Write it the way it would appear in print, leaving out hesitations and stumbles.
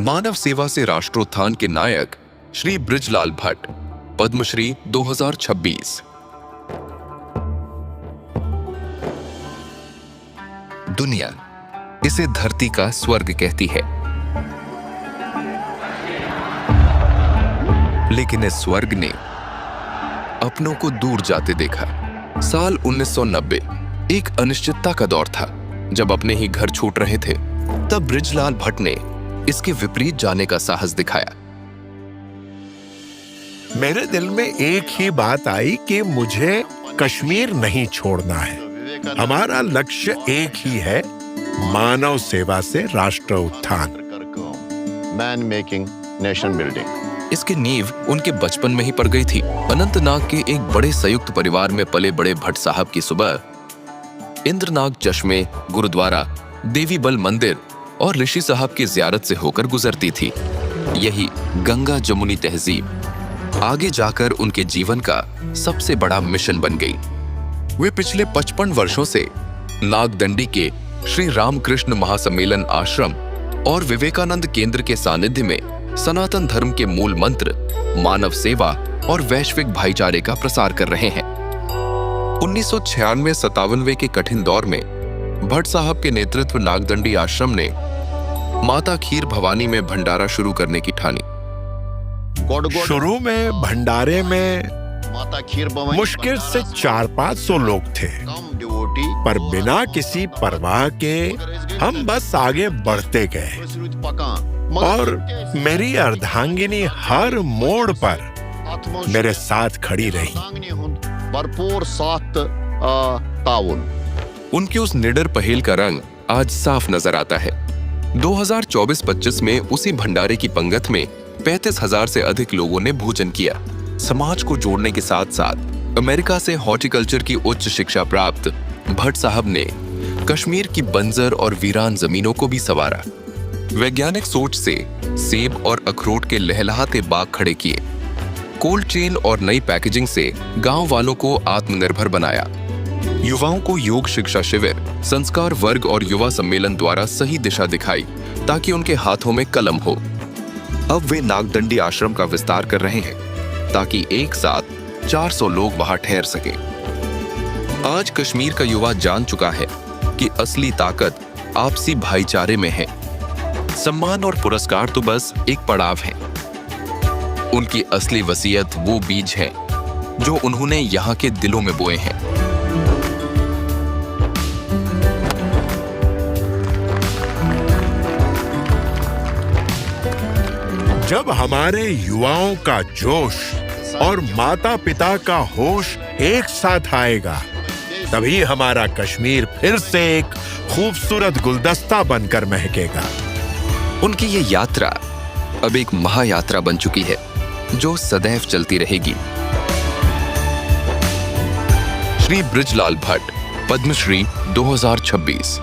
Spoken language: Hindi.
मानव सेवा से राष्ट्रोत्थान के नायक श्री बृजलाल भट्ट, पद्मश्री 2026। दुनिया इसे धरती का स्वर्ग कहती है, लेकिन इस स्वर्ग ने अपनों को दूर जाते देखा। साल 1990 एक अनिश्चितता का दौर था। जब अपने ही घर छूट रहे थे, तब बृजलाल भट्ट ने इसके विपरीत जाने का साहस दिखाया। मेरे दिल में एक ही बात आई कि मुझे कश्मीर नहीं छोड़ना है। हमारा लक्ष्य एक ही है, मानव सेवा से राष्ट्र उत्थान। Man making nation building. इसकी नींव उनके बचपन में ही पड़ गई थी। अनंतनाग के एक बड़े संयुक्त परिवार में पले बड़े भट्ट साहब की सुबह इंद्रनाग चश्मे, गुरुद्वारा, देवी बल मंदिर और ऋषि साहब की ज़ियारत से होकर गुजरती थी। यही गंगा जमुनी तहजीब आगे जाकर उनके जीवन का सबसे बड़ा मिशन बन गई। वे पिछले 55 वर्षों से नागदंडी के श्री रामकृष्ण महासम्मेलन आश्रम और विवेकानंद केंद्र के सानिध्य में सनातन धर्म के मूल मंत्र, मानव सेवा और वैश्विक भाईचारे का प्रसार कर रहे हैं। 1996-97 के कठिन दौर में भट्ट साहब के नेतृत्व नागदंडी आश्रम ने माता खीर भवानी में भंडारा शुरू करने की ठानी। शुरू में भंडारे में माता खीर भवानी मुश्किल से 400-500 लोग थे, पर बिना किसी परवाह के हम बस आगे बढ़ते गए और मेरी अर्धांगिनी हर मोड़ पर मेरे साथ खड़ी रही। भरपूर साथ ताउन। उनके उस निडर पहेल का रंग आज साफ नजर आता है। 2024-25 में उसी भंडारे की पंगत में 35,000 से अधिक लोगों ने भोजन किया। समाज को जोड़ने के साथ साथ अमेरिका से हॉर्टिकल्चर की उच्च शिक्षा प्राप्त भट्ट साहब ने कश्मीर की बंजर और वीरान जमीनों को भी संवारा। वैज्ञानिक सोच से सेब और अखरोट के लहलहाते बाग खड़े किए। कोल्ड चेन और नई पैकेजिंग से गांव वालों को आत्मनिर्भर बनाया। युवाओं को योग शिक्षा शिविर, संस्कार वर्ग और युवा सम्मेलन द्वारा सही दिशा दिखाई ताकि उनके हाथों में कलम हो। अब वे नागदंडी आश्रम का विस्तार कर रहे हैं ताकि एक साथ 400 लोग वहां ठहर सके। आज कश्मीर का युवा जान चुका है कि असली ताकत आपसी भाईचारे में है। सम्मान और पुरस्कार तो बस एक पड़ाव है। उनकी असली वसीयत वो बीज है जो उन्होंने यहाँ के दिलों में बोए हैं। जब हमारे युवाओं का जोश और माता पिता का होश एक साथ आएगा, तभी हमारा कश्मीर फिर से एक खूबसूरत गुलदस्ता बनकर महकेगा। उनकी ये यात्रा अब एक महायात्रा बन चुकी है जो सदैव चलती रहेगी। श्री बृजलाल भट्ट, पद्मश्री 2026।